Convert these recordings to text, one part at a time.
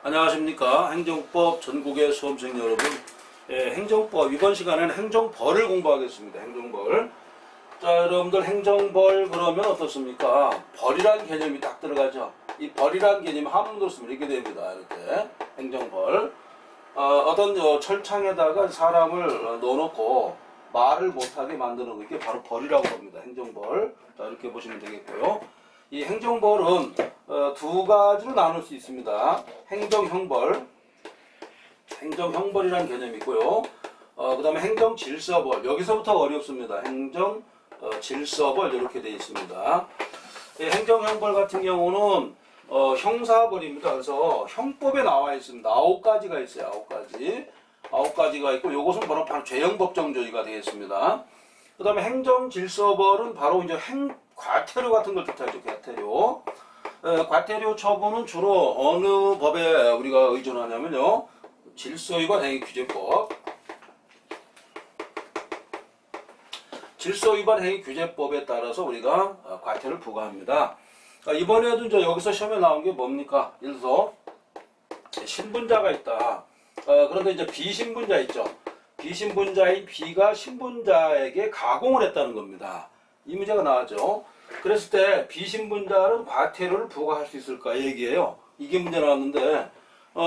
안녕하십니까. 행정법 전국의 수험생 여러분. 행정법 이번 시간에는 행정벌을 공부하겠습니다. 행정벌. 자, 여러분들 행정벌 그러면 어떻습니까? 벌이란 개념이 딱 들어가죠. 이 벌이란 개념이 한문으로 쓰면 이렇게 됩니다. 이렇게 행정벌. 어떤 철창에다가 사람을 넣어놓고 말을 못하게 만드는 거, 이게 바로 벌이라고 합니다. 행정벌. 자, 이렇게 보시면 되겠고요. 이 행정벌은 두 가지로 나눌 수 있습니다. 행정형벌, 행정형벌이라는 개념이 있고요. 그 다음에 행정질서벌, 여기서부터 어렵습니다. 행정질서벌 이렇게 되어 있습니다. 행정형벌 같은 경우는 형사벌입니다. 그래서 형법에 나와 있습니다. 9가지가 있어요. 9가지가 있고, 요것은 바로 죄형법정조위가 되겠습니다. 그 다음에 행정질서벌은 바로 이제 과태료 같은 걸 뜻하죠. 과태료. 과태료 처분은 주로 어느 법에 우리가 의존하냐면요, 질서위반 행위규제법. 질서위반 행위규제법에 따라서 우리가 과태료를 부과합니다. 이번에도 이제 여기서 시험에 나온 게 뭡니까? 예를 들어서 신분자가 있다. 그런데 이제 비신분자 있죠. 비신분자인 B가 신분자에게 가공을 했다는 겁니다. 이 문제가 나왔죠. 그랬을 때 비신분자는 과태료를 부과할 수 있을까 얘기예요. 이게 문제 나왔는데,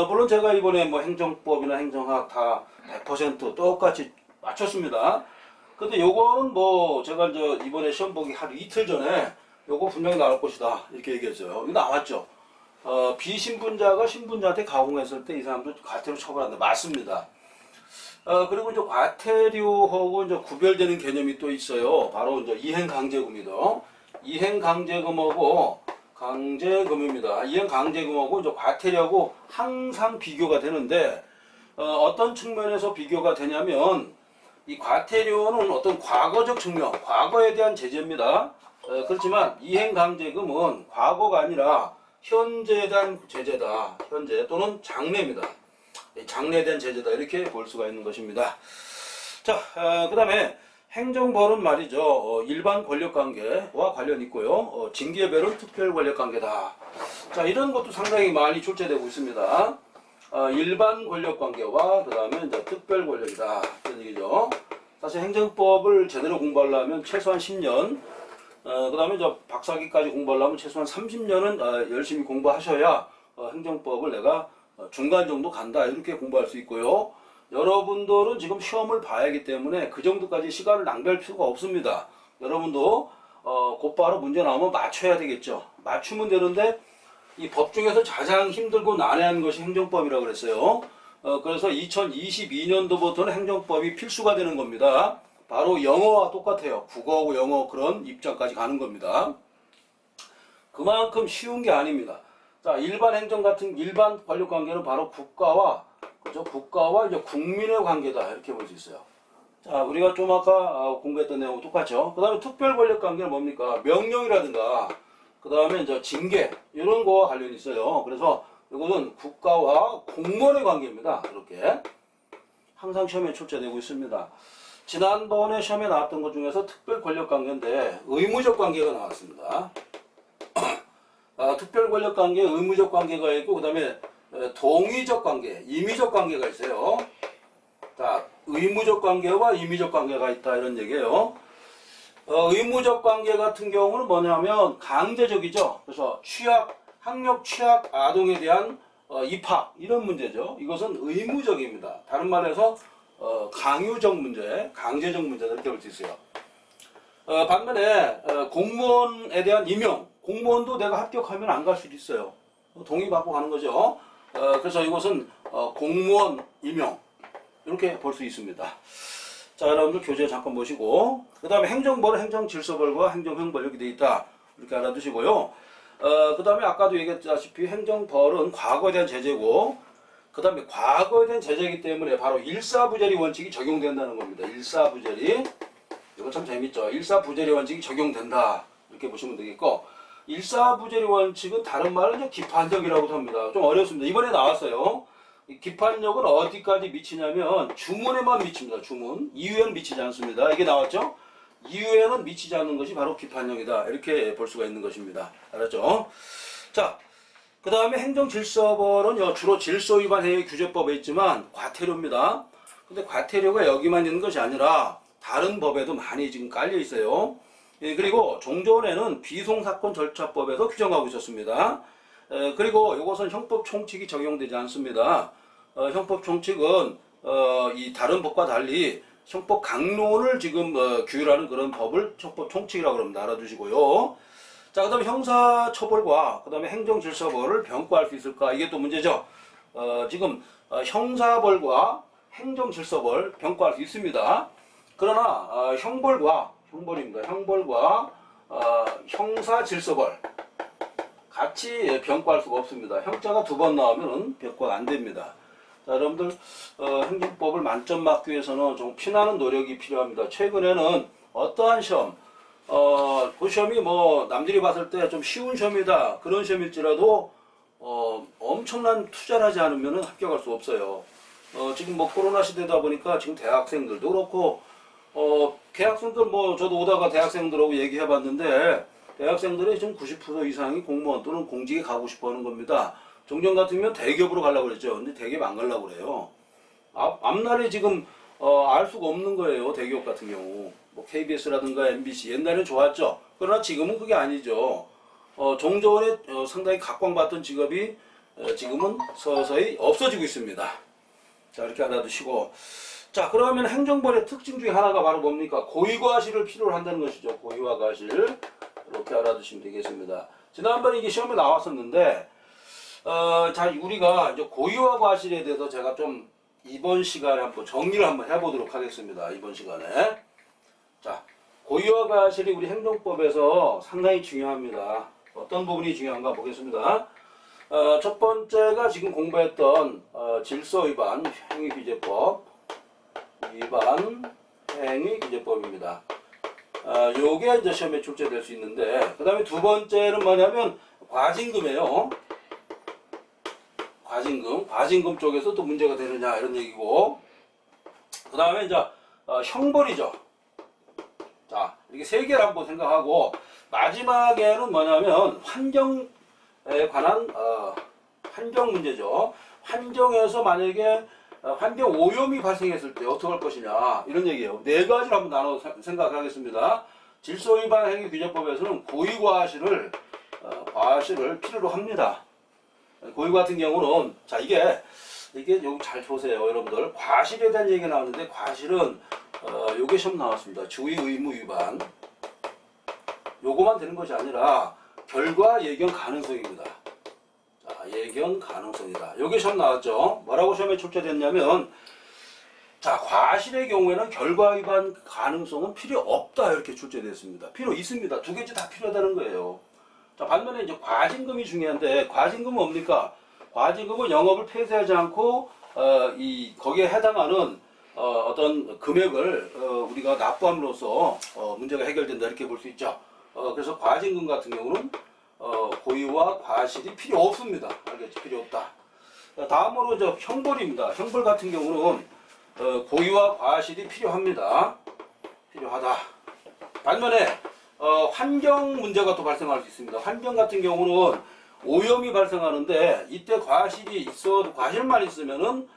물론 제가 이번에 뭐 행정법이나 행정학 다 100% 똑같이 맞췄습니다. 근데 요거는 뭐 제가 이제 이번에 시험 보기 하루 이틀 전에 요거 분명히 나올 것이다 이렇게 얘기했어요. 이거 나왔죠. 비신분자가 신분자한테 가공했을 때 이 사람도 과태료 처벌한다. 맞습니다. 그리고 이제 과태료하고 이제 구별되는 개념이 또 있어요. 바로 이제 이행강제금이다. 이행강제금하고 강제금입니다. 이행강제금하고 이제 과태료하고 항상 비교가 되는데, 어떤 측면에서 비교가 되냐면, 이 과태료는 어떤 과거적 측면, 과거에 대한 제재입니다. 그렇지만 이행강제금은 과거가 아니라 현재에 대한 제재다. 현재 또는 장래입니다. 장래에 대한 제재다. 이렇게 볼 수가 있는 것입니다. 자, 그 다음에 행정벌은 말이죠. 일반 권력관계와 관련이 있고요. 징계별은 특별권력관계다. 자, 이런 것도 상당히 많이 출제되고 있습니다. 일반 권력관계와 그 다음에 이제 특별권력이다. 이런 얘기죠. 사실 행정법을 제대로 공부하려면 최소한 10년, 그 다음에 이제 박사학위까지 공부하려면 최소한 30년은 열심히 공부하셔야 행정법을 내가 중간 정도 간다. 이렇게 공부할 수 있고요. 여러분들은 지금 시험을 봐야 하기 때문에 그 정도까지 시간을 낭비할 필요가 없습니다. 여러분도 곧바로 문제 나오면 맞춰야 되겠죠. 맞추면 되는데, 이 법 중에서 가장 힘들고 난해한 것이 행정법이라고 그랬어요. 그래서 2022년도부터는 행정법이 필수가 되는 겁니다. 바로 영어와 똑같아요. 국어하고 영어 그런 입장까지 가는 겁니다. 그만큼 쉬운 게 아닙니다. 자, 일반 행정 같은 일반 권력 관계는 바로 국가와, 그죠? 국가와 이제 국민의 관계다. 이렇게 볼 수 있어요. 자, 우리가 좀 아까 공부했던 내용은 똑같죠. 그 다음에 특별 권력 관계는 뭡니까? 명령이라든가, 그 다음에 이제 징계, 이런 거와 관련이 있어요. 그래서 이것은 국가와 공무원의 관계입니다. 이렇게. 항상 시험에 출제되고 있습니다. 지난번에 시험에 나왔던 것 중에서 특별 권력 관계인데, 의무적 관계가 나왔습니다. 특별 권력 관계, 의무적 관계가 있고, 그 다음에 동의적 관계, 임의적 관계가 있어요. 자, 의무적 관계와 임의적 관계가 있다. 이런 얘기예요. 의무적 관계 같은 경우는 뭐냐면 강제적이죠. 그래서 학력 취약 아동에 대한 입학, 이런 문제죠. 이것은 의무적입니다. 다른 말해서 강요적 문제, 강제적 문제 이렇게 볼 수 있어요. 반면에 공무원에 대한 임용, 공무원도 내가 합격하면 안 갈 수도 있어요. 동의받고 가는 거죠. 그래서 이것은 공무원 임용, 이렇게 볼 수 있습니다. 자, 여러분들 교재 잠깐 보시고, 그 다음에 행정벌은 행정질서벌과 행정형벌 이렇게 되어 있다. 이렇게 알아두시고요. 그 다음에 아까도 얘기했다시피 행정벌은 과거에 대한 제재고, 그 다음에 과거에 대한 제재이기 때문에 바로 일사부재리 원칙이 적용된다는 겁니다. 일사부재리. 이거 참 재밌죠. 일사부재리 원칙이 적용된다. 이렇게 보시면 되겠고, 일사부재리 원칙은 다른 말은 기판력이라고도 합니다. 좀 어렵습니다. 이번에 나왔어요. 기판력은 어디까지 미치냐면 주문에만 미칩니다. 주문. 이유에는 미치지 않습니다. 이게 나왔죠? 이유에는 미치지 않는 것이 바로 기판력이다. 이렇게 볼 수가 있는 것입니다. 알았죠? 자, 그 다음에 행정질서벌은 주로 질서위반 행위 규제법에 있지만 과태료입니다. 근데 과태료가 여기만 있는 것이 아니라 다른 법에도 많이 지금 깔려 있어요. 예, 그리고 종전에는 비송사건 절차법에서 규정하고 있었습니다. 그리고 이것은 형법 총칙이 적용되지 않습니다. 형법 총칙은 이 다른 법과 달리 형법 강론을 지금 규율하는 그런 법을 형법 총칙이라고 그럽니다. 알아두시고요. 자, 그 다음에 형사처벌과 그 다음에 행정질서벌을 병과할 수 있을까? 이게 또 문제죠. 지금 형사벌과 행정질서벌 병과할 수 있습니다. 그러나 형벌입니다. 형벌과 형사질서벌 같이 병과할 수가 없습니다. 형자가 두 번 나오면 병과가 안 됩니다. 자, 여러분들 행정법을 만점 맞기 위해서는 좀 피나는 노력이 필요합니다. 최근에는 어떠한 시험, 그 시험이 뭐 남들이 봤을 때 좀 쉬운 시험이다 그런 시험일지라도 엄청난 투자를 하지 않으면 합격할 수 없어요. 지금 뭐 코로나 시대다 보니까 지금 대학생들도 그렇고 개학생들 뭐 저도 오다가 대학생들하고 얘기해 봤는데 대학생들의 지금 90% 이상이 공무원 또는 공직에 가고 싶어 하는 겁니다. 종전 같으면 대기업으로 가려고 그랬죠. 근데 대기업 안 가려고 그래요. 앞날에 지금 알 수가 없는 거예요. 대기업 같은 경우. 뭐 KBS라든가 MBC 옛날엔 좋았죠. 그러나 지금은 그게 아니죠. 종전에 상당히 각광받던 직업이 지금은 서서히 없어지고 있습니다. 자, 이렇게 알아두시고. 자, 그러면 행정벌의 특징 중에 하나가 바로 뭡니까? 고의과실을 필요로 한다는 것이죠. 고의와 과실. 이렇게 알아두시면 되겠습니다. 지난번에 이게 시험에 나왔었는데, 자, 우리가 이제 고의와 과실에 대해서 제가 좀 이번 시간에 한번 정리를 한번 해보도록 하겠습니다. 이번 시간에. 자, 고의와 과실이 우리 행정법에서 상당히 중요합니다. 어떤 부분이 중요한가 보겠습니다. 첫 번째가 지금 공부했던 질서위반 행위규제법 위반 행위규제법입니다. 요게 이제 시험에 출제될 수 있는데, 그 다음에 두 번째는 뭐냐면 과징금이에요. 과징금 쪽에서 또 문제가 되느냐 이런 얘기고, 그 다음에 이제 형벌이죠. 자, 이렇게 세 개를 한번 생각하고 마지막에는 뭐냐면 환경에 관한 환경 문제죠. 환경에서 만약에 환경 오염이 발생했을 때 어떻게 할 것이냐 이런 얘기예요. 네 가지를 한번 나눠 생각하겠습니다. 질서위반 행위규제법에서는 고의과실을 필요로 합니다. 고의 같은 경우는 자 이게 여기 잘 보세요, 여러분들. 과실에 대한 얘기가 나왔는데 과실은 요게 시험 나왔습니다. 주의 의무 위반. 요거만 되는 것이 아니라 결과 예견 가능성입니다. 자, 예견 가능성이다. 요게 시험 나왔죠. 뭐라고 시험에 출제됐냐면, 자, 과실의 경우에는 결과 위반 가능성은 필요 없다 이렇게 출제됐습니다. 필요 있습니다. 두 개째 다 필요하다는 거예요. 자, 반면에 이제 과징금이 중요한데, 과징금은 뭡니까? 과징금은 영업을 폐쇄하지 않고 거기에 해당하는 어떤 금액을 우리가 납부함으로써 문제가 해결된다 이렇게 볼 수 있죠. 그래서 과징금 같은 경우는 고의와 과실이 필요 없습니다. 알겠지? 필요 없다. 다음으로 형벌입니다. 형벌 같은 경우는 고의와 과실이 필요합니다. 필요하다. 반면에 환경 문제가 또 발생할 수 있습니다. 환경 같은 경우는 오염이 발생하는데 이때 과실만 있으면은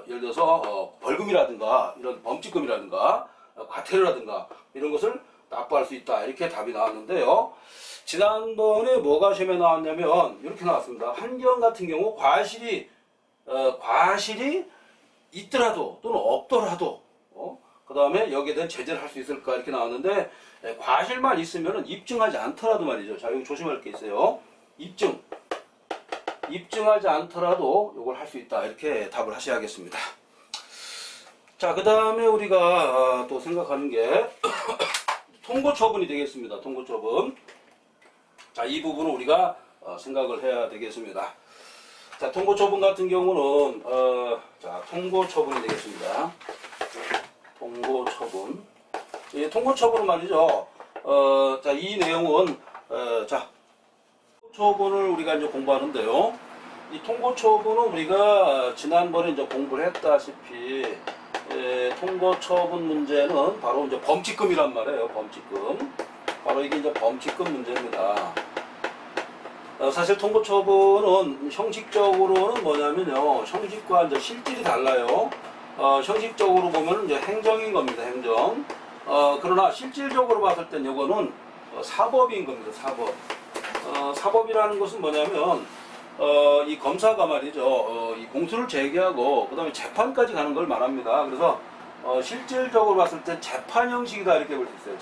예를 들어서 벌금이라든가 이런 범칙금이라든가 과태료라든가 이런 것을 납부할 수 있다 이렇게 답이 나왔는데요. 지난번에 뭐가 시험에 나왔냐면 이렇게 나왔습니다. 환경 같은 경우 과실이 있더라도 또는 없더라도 그 다음에 여기에 대한 제재를 할 수 있을까 이렇게 나왔는데, 과실만 있으면 입증하지 않더라도 말이죠. 자, 여기 조심할 게 있어요. 입증하지 않더라도 이걸 할 수 있다 이렇게 답을 하셔야겠습니다. 자, 그 다음에 우리가 또 생각하는 게 통고처분이 되겠습니다. 통고처분. 자, 이 부분을 우리가 생각을 해야 되겠습니다. 자, 통고처분 같은 경우는 통고처분이 되겠습니다. 통고처분. 이 통고처분은 말이죠. 자, 이 내용은 통고처분을 우리가 이제 공부하는데요. 이 통고처분은 우리가 지난번에 이제 공부를 했다시피 통고처분 문제는 바로 이제 범칙금이란 말이에요. 범칙금. 바로 이게 이제 범칙금 문제입니다. 사실 통고처분은 형식적으로는 뭐냐면요, 형식과 이제 실질이 달라요. 형식적으로 보면 이제 행정인 겁니다, 행정. 그러나 실질적으로 봤을 땐 이거는 사법인 겁니다, 사법. 사법이라는 것은 뭐냐면 이 검사가 말이죠, 이 공소를 제기하고 그 다음에 재판까지 가는 걸 말합니다. 그래서 실질적으로 봤을 때 재판 형식이다 이렇게 볼 수 있어요.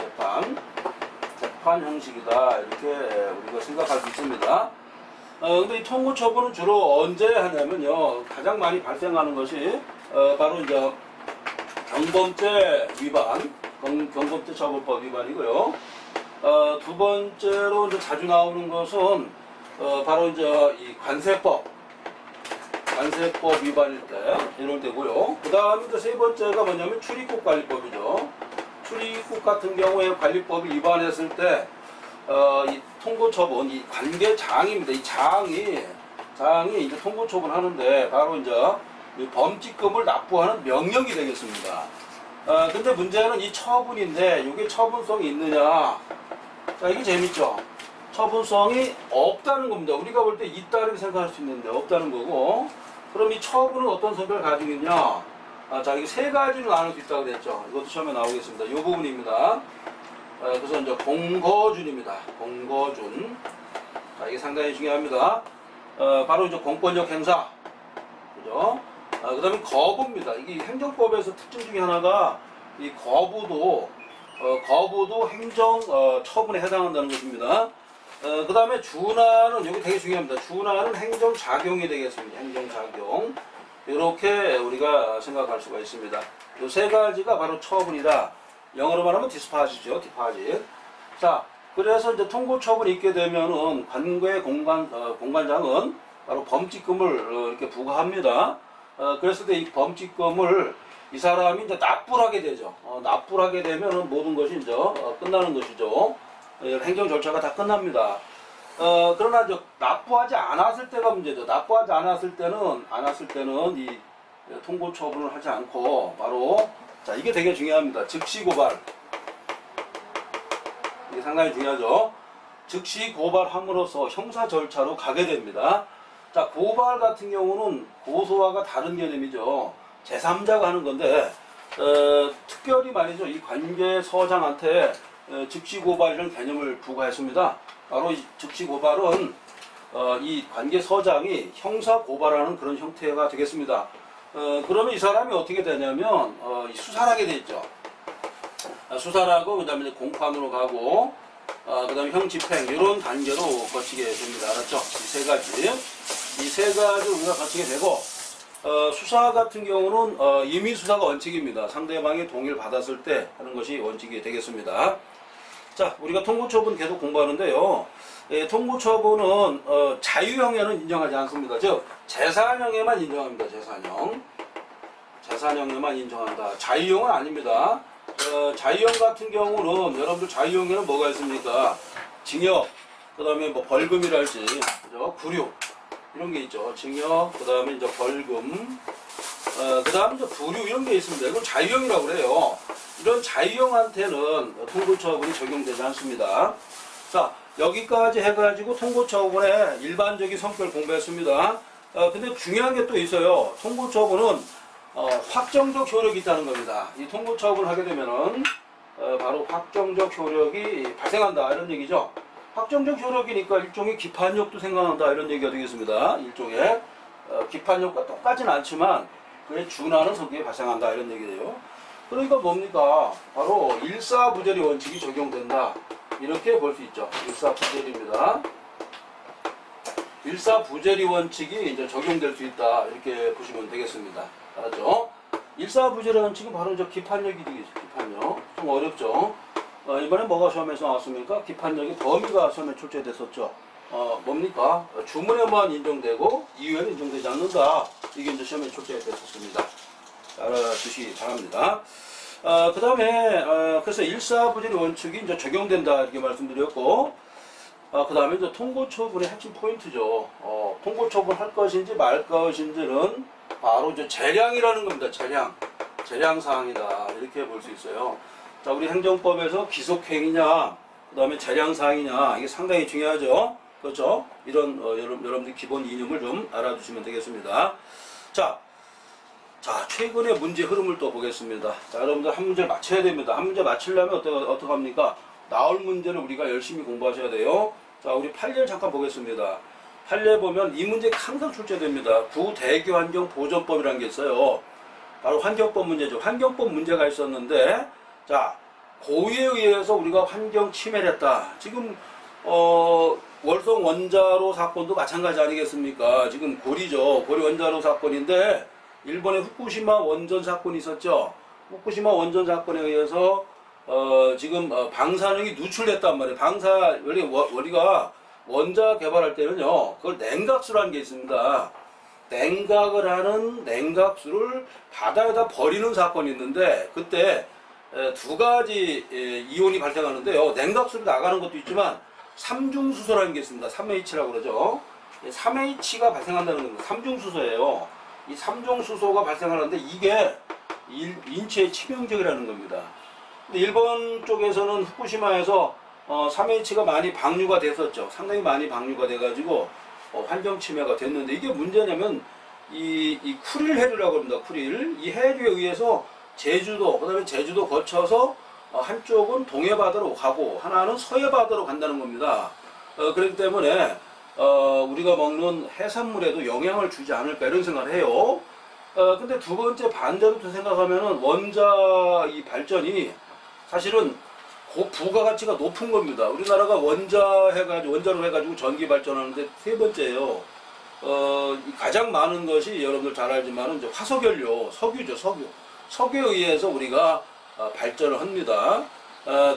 재판 형식이다 이렇게 우리가 생각할 수 있습니다. 근데 이 통고처분은 주로 언제 하냐면요, 가장 많이 발생하는 것이 바로 이제 경범죄 위반, 경범죄 처벌법 위반이고요. 두 번째로 이제 자주 나오는 것은 바로 이제 이 관세법 위반일 때 이럴 때고요. 그 다음에 이제 세 번째가 뭐냐면 출입국 관리법이죠. 출입국 같은 경우에 관리법을 위반했을 때 이 통고처분, 이 관계장입니다. 이 장이 이제 통고처분 하는데 바로 이제 이 범칙금을 납부하는 명령이 되겠습니다. 근데 문제는 이 처분인데 이게 처분성이 있느냐? 자, 이게 재밌죠? 처분성이 없다는 겁니다. 우리가 볼 때 있다 이렇게 생각할 수 있는데 없다는 거고, 그럼 이 처분은 어떤 성격을 가지고 있냐? 자, 이게 세 가지로 나눌 수 있다고 그랬죠. 이것도 처음에 나오겠습니다. 이 부분입니다. 그래서 이제 공거준입니다. 공거준. 자, 이게 상당히 중요합니다. 바로 이제 공권력 행사. 그죠? 그 다음에 거부입니다. 이게 행정법에서 특징 중에 하나가 이 거부도 행정 처분에 해당한다는 것입니다. 그 다음에 준하는 여기 되게 중요합니다. 준하는 행정작용이 되겠습니다. 행정작용. 이렇게 우리가 생각할 수가 있습니다. 이 세 가지가 바로 처분이다. 영어로 말하면 디스파지죠. 디파지. 자, 그래서 이제 통고처분이 있게 되면은 공관장은 바로 범칙금을 이렇게 부과합니다. 그랬을 때 이 범칙금을 이 사람이 이제 납부를 하게 되죠. 납부를 하게 되면은 모든 것이 이제 끝나는 것이죠. 행정 절차가 다 끝납니다. 그러나 이제 납부하지 않았을 때가 문제죠. 납부하지 않았을 때는 이 통고 처분을 하지 않고 바로, 자, 이게 되게 중요합니다. 즉시 고발. 이게 상당히 중요하죠. 즉시 고발함으로써 형사 절차로 가게 됩니다. 자, 고발 같은 경우는 고소와가 다른 개념이죠. 제3자가 하는 건데, 특별히 말이죠, 이 관계서장한테 즉시 고발이라는 개념을 부과했습니다. 바로 이 즉시 고발은 이 관계서장이 형사 고발하는 그런 형태가 되겠습니다. 그러면 이 사람이 어떻게 되냐면 수사를 하게 되죠. 수사를 하고 그 다음에 공판으로 가고 그 다음에 형집행 이런 단계로 거치게 됩니다. 알았죠? 이 세 가지 우리가 거치게 되고, 수사 같은 경우는 임의 수사가 원칙입니다. 상대방의 동의를 받았을 때 하는 것이 원칙이 되겠습니다. 자, 우리가 통고처분 계속 공부하는데요. 통고처분은 자유형에는 인정하지 않습니다. 즉 재산형에만 인정합니다. 재산형에만 인정한다. 자유형은 아닙니다. 자유형 같은 경우는 여러분들 자유형에는 뭐가 있습니까? 징역, 그 다음에 뭐 벌금이랄지, 그죠? 구류 이런 게 있죠. 징역, 그 다음에 이제 벌금, 그 다음에 이제 구류 이런 게 있습니다. 이건 자유형이라고 그래요. 이런 자유형한테는 통고처분이 적용되지 않습니다. 자, 여기까지 해가지고 통고처분의 일반적인 성격을 공부했습니다. 근데 중요한 게 또 있어요. 통고처분은 확정적 효력이 있다는 겁니다. 이 통고처분을 하게 되면은 바로 확정적 효력이 발생한다 이런 얘기죠. 확정적 효력이니까 일종의 기판력도 생각난다 이런 얘기가 되겠습니다. 일종의 기판력과 똑같진 않지만 그에 준하는 성격이 발생한다 이런 얘기예요. 그러니까 뭡니까? 바로 일사부재리 원칙이 적용된다 이렇게 볼 수 있죠. 일사부재리입니다. 일사부재리 원칙이 이제 적용될 수 있다 이렇게 보시면 되겠습니다. 알았죠? 일사부재리 원칙은 바로 이제 기판력이 되겠죠. 기판력 좀 어렵죠. 이번에 뭐가 시험에서 나왔습니까? 기판력의 범위가 시험에 출제됐었죠. 뭡니까? 주문에만 인정되고 이유에는 인정되지 않는다. 이게 이제 시험에 출제됐었습니다. 알아주시기 바랍니다. 그 다음에 그래서 일사부재리 원칙이 이제 적용된다 이렇게 말씀드렸고, 그 다음에 이제 통고처분의 핵심 포인트죠. 통고처분 할 것인지 말 것인지는 바로 이제 재량이라는 겁니다. 재량사항이다 이렇게 볼 수 있어요. 자, 우리 행정법에서 기속행위냐, 그 다음에 재량사항이냐 이게 상당히 중요하죠. 그렇죠? 이런 여러분들 기본 이념을 좀 알아두시면 되겠습니다. 자, 최근의 문제 흐름을 또 보겠습니다. 자, 여러분들 한 문제를 맞춰야 됩니다. 한 문제 맞추려면 어떡합니까? 나올 문제를 우리가 열심히 공부하셔야 돼요. 자, 우리 판례를 잠깐 보겠습니다. 판례 보면 이 문제가 항상 출제됩니다. 구대기환경보전법이라는 게 있어요. 바로 환경법 문제죠. 환경법 문제가 있었는데, 자, 고의에 의해서 우리가 환경 침해를 했다. 지금 월성 원자로 사건도 마찬가지 아니겠습니까? 지금 고리죠. 고리 원자로 사건인데 일본의 후쿠시마 원전 사건이 있었죠. 후쿠시마 원전 사건에 의해서 지금 방사능이 누출됐단 말이에요. 우리가 원자 개발할 때는요, 그걸 냉각수라는 게 있습니다. 냉각을 하는 냉각수를 바다에다 버리는 사건이 있는데, 그때 두 가지 이온이 발생하는데요. 냉각수로 나가는 것도 있지만 삼중수소라는 게 있습니다. 3H라고 그러죠. 3H가 발생한다는 겁니다. 삼중수소예요. 이 삼중수소가 발생하는데 이게 인체에 치명적이라는 겁니다. 근데 일본 쪽에서는 후쿠시마에서 3H가 많이 방류가 됐었죠. 상당히 많이 방류가 돼가지고 환경 침해가 됐는데, 이게 문제냐면 이 쿠릴 해류라고 합니다. 쿠릴. 이 해류에 의해서 제주도, 그다음에 제주도 거쳐서 한쪽은 동해바다로 가고 하나는 서해바다로 간다는 겁니다. 그렇기 때문에 우리가 먹는 해산물에도 영향을 주지 않을까 이런 생각을 해요. 근데 두 번째 반대로 또 생각하면은 원자 이 발전이 사실은 부가가치가 높은 겁니다. 우리나라가 원자로 해가지고 전기 발전하는데 세 번째예요. 가장 많은 것이 여러분들 잘 알지만은 이제 화석연료, 석유죠, 석유. 석유에 의해서 우리가 발전을 합니다.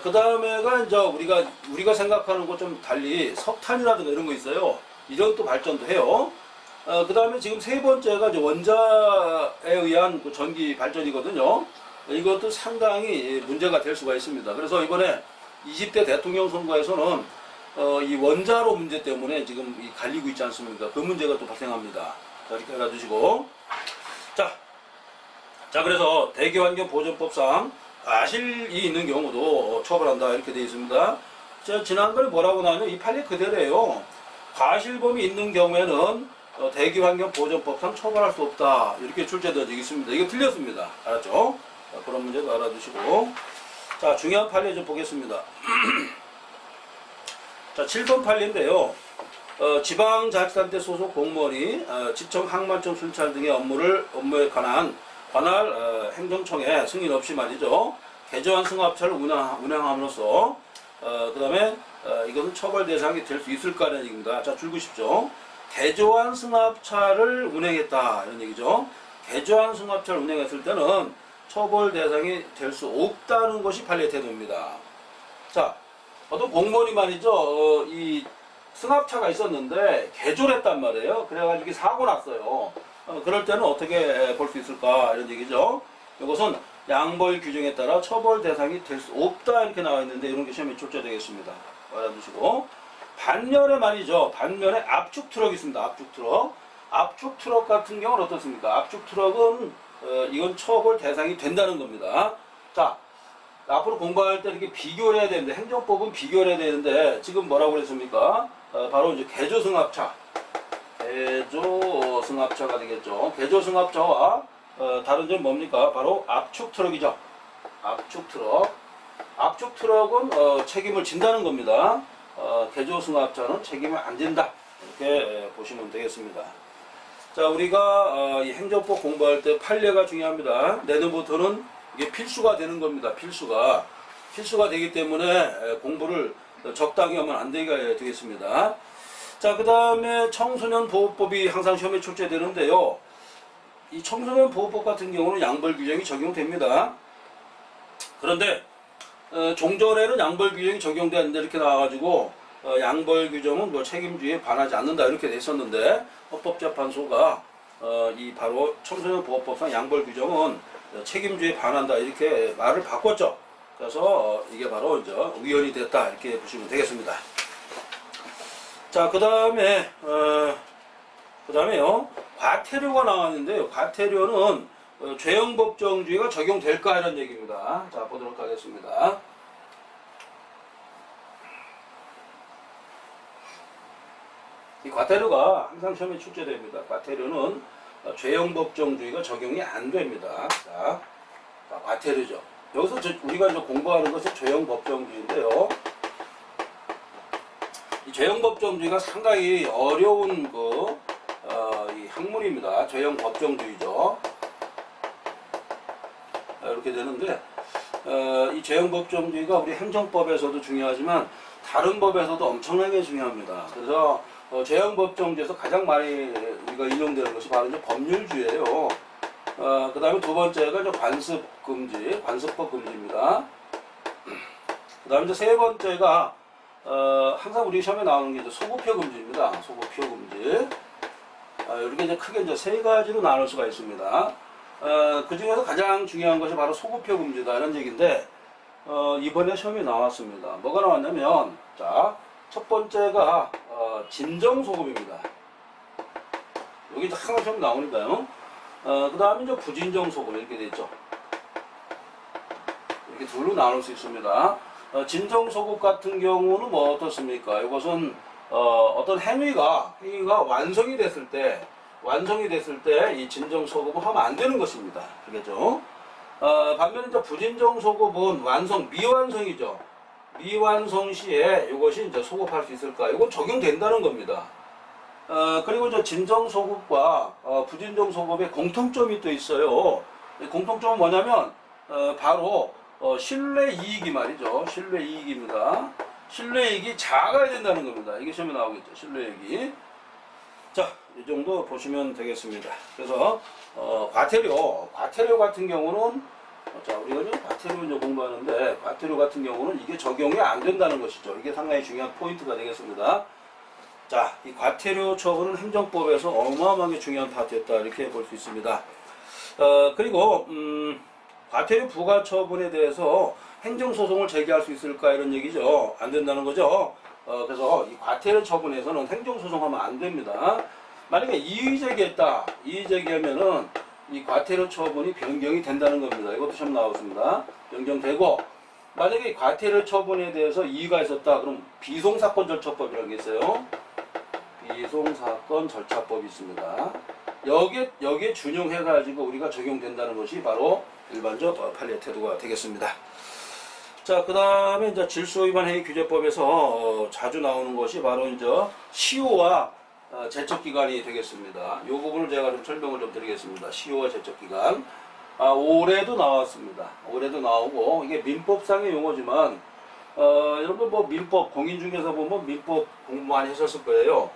그 다음에가 이제 우리가 생각하는 것 좀 달리 석탄이라든가 이런 거 있어요. 이런 또 발전도 해요. 그 다음에 지금 세 번째가 이제 원자에 의한 그 전기 발전이거든요. 이것도 상당히 문제가 될 수가 있습니다. 그래서 이번에 20대 대통령 선거에서는 이 원자로 문제 때문에 지금 갈리고 있지 않습니까? 그 문제가 또 발생합니다. 자, 이렇게 알아두시고. 자, 그래서 대기환경보전법상 과실이 있는 경우도 처벌한다 이렇게 되어 있습니다. 제가 지난번에 뭐라고 나왔냐면 이 판례 그대로예요. 과실범이 있는 경우에는 대기환경보전법상 처벌할 수 없다 이렇게 출제되어 있습니다. 이거 틀렸습니다. 알았죠? 자, 그런 문제도 알아두시고. 자, 중요한 판례 좀 보겠습니다. 자, 7번 판례인데요. 지방자치단체 소속 공무원이 지청, 항만청, 순찰 등의 업무에 관할 행정청의 승인 없이 말이죠. 개조한 승합차를 운행함으로써 그 다음에 이것은 처벌 대상이 될 수 있을까라는 얘기입니다. 자, 줄 보십시오. 개조한 승합차를 운행했다 이런 얘기죠. 개조한 승합차를 운행했을 때는 처벌 대상이 될 수 없다는 것이 판례 태도입니다. 자, 어떤 공무원이 말이죠. 이 승합차가 있었는데 개조를 했단 말이에요. 그래가지고 이게 사고 났어요. 그럴 때는 어떻게 볼 수 있을까 이런 얘기죠. 이것은 양벌 규정에 따라 처벌 대상이 될 수 없다 이렇게 나와 있는데 이런 게 시험에 출제되겠습니다. 알아두시고. 반면에 말이죠. 반면에 압축 트럭이 있습니다. 압축 트럭. 압축 트럭 같은 경우는 어떻습니까? 압축 트럭은 이건 처벌 대상이 된다는 겁니다. 자, 앞으로 공부할 때 이렇게 비교를 해야 되는데, 행정법은 비교를 해야 되는데 지금 뭐라고 그랬습니까? 바로 이제 개조승합차. 개조승합차가 되겠죠. 개조승합차와 다른 점이 뭡니까? 바로 압축 트럭이죠. 압축 트럭. 압축 트럭은 책임을 진다는 겁니다. 개조승합차는 책임을 안 진다. 이렇게 보시면 되겠습니다. 자, 우리가 이 행정법 공부할 때 판례가 중요합니다. 내년부터는 이게 필수가 되는 겁니다. 필수가 되기 때문에 공부를 적당히 하면 안 되겠습니다. 자, 그 다음에 청소년 보호법이 항상 시험에 출제되는데요. 이 청소년 보호법 같은 경우는 양벌 규정이 적용됩니다. 그런데 종전에는 양벌 규정이 적용되는데 이렇게 나와가지고 양벌 규정은 뭐 책임주의에 반하지 않는다 이렇게 됐었는데 헌법재판소가 이 바로 청소년 보호법상 양벌 규정은 책임주의에 반한다 이렇게 말을 바꿨죠. 그래서 이게 바로 이제 위헌이 됐다 이렇게 보시면 되겠습니다. 자, 그다음에요. 과태료가 나왔는데요. 과태료는 죄형법정주의가 적용될까 이런 얘기입니다. 자, 보도록 하겠습니다. 이 과태료가 항상 시험에 출제됩니다. 과태료는 죄형법정주의가 적용이 안 됩니다. 자, 과태료죠. 여기서 우리가 이제 공부하는 것이 죄형법정주의인데요. 이 죄형법정주의가 상당히 어려운 이 학문입니다. 죄형법정주의죠. 이렇게 되는데 이 죄형법정주의가 우리 행정법에서도 중요하지만 다른 법에서도 엄청나게 중요합니다. 그래서 죄형법정주의에서 가장 많이 우리가 인용되는 것이 바로 이제 법률주의예요. 그 다음에 두 번째가 이제 관습금지, 관습법 금지입니다. 그 다음에 이제 세 번째가 항상 우리 시험에 나오는 게 이제 소급표 금지입니다. 소급표 금지. 이렇게 이제 크게 이제 세 가지로 나눌 수가 있습니다. 그 중에서 가장 중요한 것이 바로 소급표 금지다 이런 얘기인데 이번에 시험에 나왔습니다. 뭐가 나왔냐면 자, 첫 번째가 진정소급입니다. 여기 이제 항상 시험 나오니까요. 그 다음에 이제 부진정소급 이렇게 되어 있죠. 이렇게 둘로 나눌 수 있습니다. 진정소급 같은 경우는 뭐 어떻습니까? 이것은 어떤 행위가 완성이 됐을 때 이 진정소급을 하면 안 되는 것입니다. 그렇겠죠? 반면에 이제 부진정소급은 미완성이죠. 미완성 시에 이것이 이제 소급할 수 있을까? 이건 적용된다는 겁니다. 그리고 이제 진정소급과 부진정소급의 공통점이 또 있어요. 공통점은 뭐냐면 바로 신뢰이익이 말이죠. 신뢰이익입니다. 신뢰이익이 작아야 된다는 겁니다. 이게 시험에 나오겠죠. 신뢰이익이. 자, 이 정도 보시면 되겠습니다. 그래서 과태료 같은 경우는 자, 우리가 이제 과태료 이제 공부하는데 과태료 같은 경우는 이게 적용이 안 된다는 것이죠. 이게 상당히 중요한 포인트가 되겠습니다. 자, 이 과태료 처분은 행정법에서 어마어마하게 중요한 파트였다 이렇게 볼 수 있습니다. 그리고 과태료 부과 처분에 대해서 행정소송을 제기할 수 있을까 이런 얘기죠. 안 된다는 거죠. 그래서 이 과태료 처분에서는 행정소송하면 안 됩니다. 만약에 이의제기했다. 이의제기하면은 이 과태료 처분이 변경이 된다는 겁니다. 이것도 시험 나왔습니다. 변경되고 만약에 이 과태료 처분에 대해서 이의가 있었다. 그럼 비송사건 절차법이라는 게 있어요. 비송사건 절차법이 있습니다. 여기에 준용해가지고 우리가 적용된다는 것이 바로 일반적 판례 태도가 되겠습니다. 자, 그 다음에 이제 질서위반 행위 규제법에서 자주 나오는 것이 바로 이제 시효와 제척기간이 되겠습니다. 이 부분을 제가 좀 설명을 좀 드리겠습니다. 시효와 제척기간. 올해도 나왔습니다. 올해도 나오고, 이게 민법상의 용어지만, 여러분 뭐 민법, 공인 중에서 보면 민법 공부 많이 하셨을 거예요.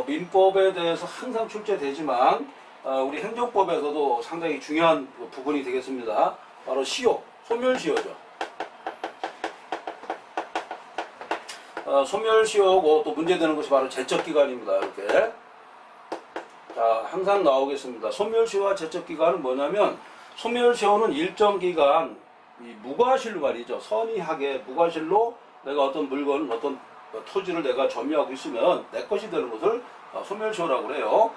민법에 대해서 항상 출제되지만, 우리 행정법에서도 상당히 중요한 부분이 되겠습니다. 바로 시효, 소멸시효죠. 소멸시효고 또 문제되는 것이 바로 제척기간입니다. 이렇게. 자, 항상 나오겠습니다. 소멸시효와 제척기간은 뭐냐면, 소멸시효는 일정 기간, 이 무과실로 말이죠. 선의하게 무과실로 내가 어떤 물건, 어떤 토지를 내가 점유하고 있으면 내 것이 되는 것을 소멸시효라고 그래요.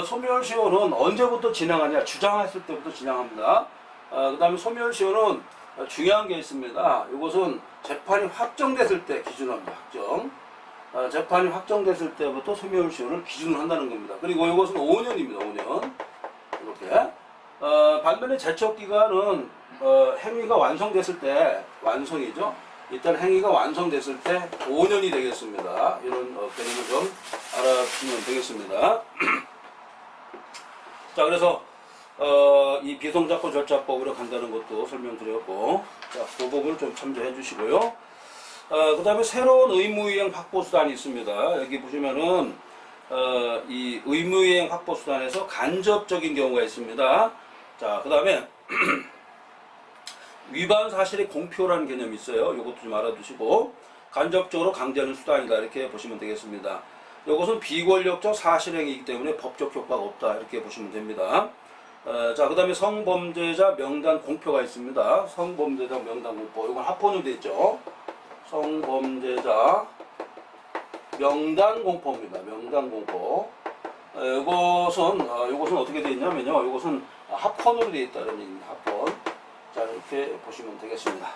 소멸시효는 언제부터 진행하냐? 주장했을 때부터 진행합니다. 그 다음에 소멸시효는 중요한 게 있습니다. 이것은 재판이 확정됐을 때 기준합니다. 확정. 재판이 확정됐을 때부터 소멸시효를 기준으로 한다는 겁니다. 그리고 이것은 5년입니다. 5년. 이렇게. 반면에 제척기간은 행위가 완성됐을 때, 완성이죠. 일단 행위가 완성됐을 때 5년이 되겠습니다. 이런 개념을 좀 알아두시면 되겠습니다. 자, 그래서 이 비송사건 절차법으로 간다는 것도 설명드렸고, 자, 그 부분을 좀 참조해 주시고요. 그 다음에 새로운 의무이행 확보수단이 있습니다. 여기 보시면은 이 의무이행 확보수단에서 간접적인 경우가 있습니다. 자, 그 다음에 위반 사실의 공표라는 개념이 있어요. 이것도 좀 알아두시고, 간접적으로 강제하는 수단이다 이렇게 보시면 되겠습니다. 이것은 비권력적 사실행위이기 때문에 법적 효과가 없다 이렇게 보시면 됩니다. 자, 그 다음에 성범죄자 명단 공표가 있습니다. 성범죄자 명단 공표, 이건 합본으로 되어 있죠. 성범죄자 명단 공포입니다. 명단 공포. 이것은 어떻게 되어 있냐면요. 이것은 합헌으로 되어 있다는 얘기입니다. 합헌. 자, 이렇게 보시면 되겠습니다.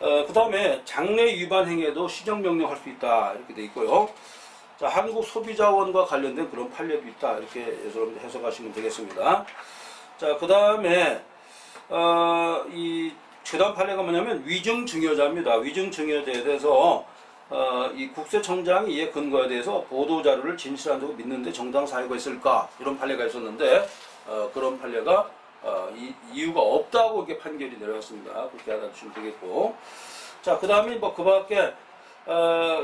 그 다음에 장래 위반 행위에도 시정명령 할 수 있다 이렇게 되어 있고요. 자, 한국소비자원과 관련된 그런 판례도 있다. 이렇게 여러분들 해석하시면 되겠습니다. 자, 그 다음에 이 그다음 판례가 뭐냐면 위증증여자입니다. 위증증여자에 대해서 이 국세청장이 이에 근거에 대해서 보도자료를 진실한다고 믿는데 정당 사유가 있을까? 이런 판례가 있었는데 그런 판례가 이유가 없다고 이렇게 판결이 내려왔습니다. 그렇게 알아두시면 되겠고, 자, 그 다음에 뭐 그 밖에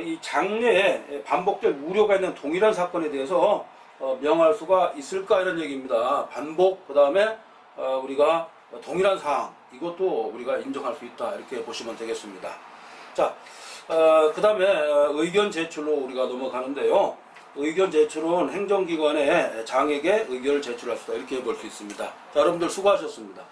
이 장래에 반복될 우려가 있는 동일한 사건에 대해서 명할 수가 있을까 이런 얘기입니다. 반복, 그 다음에 우리가 동일한 사항, 이것도 우리가 인정할 수 있다 이렇게 보시면 되겠습니다. 자, 그 다음에 의견 제출로 우리가 넘어가는데요. 의견 제출은 행정기관의 장에게 의견을 제출할 수 있다 이렇게 볼 수 있습니다. 자, 여러분들 수고하셨습니다.